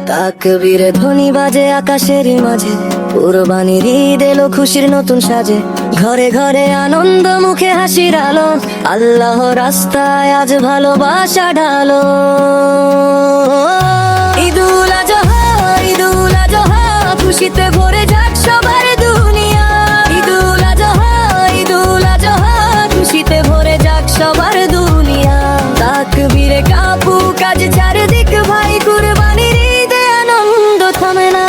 তাকবীরে ধ্বনি বাজে আকাশের মাঝে, কুরবানির ঈদ এলো খুশির নতুন সাজে। ঘরে ঘরে আনন্দ, মুখে হাসির আলো, আল্লাহ রাস্তায় আজ ভালোবাসা ঢালো। ঈদুল আজহা, ঈদুল আজহা, খুশিতে ভরে যাক সবার দুনিয়া। ঈদুল আজহা, ঈদুল আজহা, খুশিতে ভরে যাক সবার দুনিয়া। তাকবীরে কাঁপুক আজ চারদিক, ভাই কুরবানির ঈদে আনন্দ থামে না।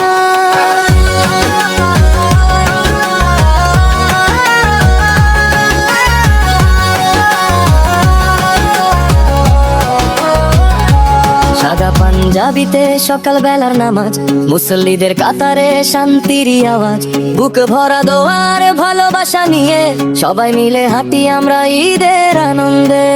সাদা পাঞ্জাবিতে সকাল বেলার নামাজ, মুসল্লিদের কাতারে শান্তির আওয়াজ। বুক ভরা দোয়ার ভালোবাসা নিয়ে সবাই মিলে হাঁটি আমরা ঈদের আনন্দে।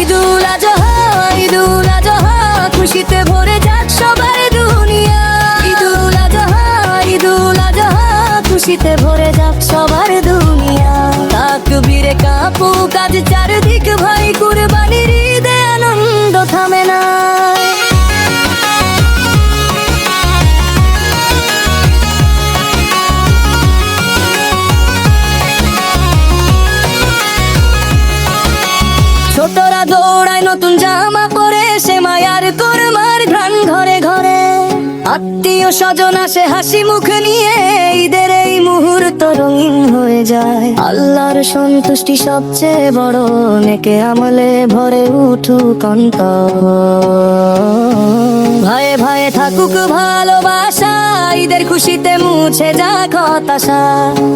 ঈদুল আজহা, ঈদুল আজহা, খুশিতে ভরে যাক সবার দুনিয়া। ঈদুল আজহা, ঈদুল আজহা, খুশিতে ভরে যাক সবার দুনিয়া। তাকবীরে কাঁপুক আজ চারদিক, ভাই কুরবানির ঈদে আনন্দ থামে না। ছোটরা দৌড়ায় নতুন জামা পরে, সে মায়ার কোরমার ঘ্রাণ ঘরে ঘরে। আত্মীয় স্বজন আসে হাসি মুখ নিয়ে, ঈদের এই মুহূর্ত রঙিন হয়ে যায়। আল্লাহর সন্তুষ্টি সবচেয়ে বড়, নেকে আমলে ভরে উঠুক অন্তর। ভাইয়ে ভাইয়ে থাকুক ভালোবাসা, ঈদের খুশিতে মুছে যাক হতাশা।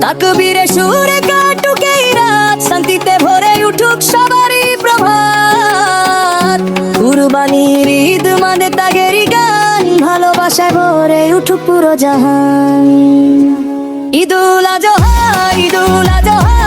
তাকবীরে সুরে কাটুক এই রাত, শান্তিতে ভরে উঠুক সবারই প্রভাত। কুরবানির ঈদ মানে ত্যাগেরই গান, ভালোবাসায় ভরে উঠুক পুরো জাহান। ঈদুল আজহা, ঈদুল আজহা,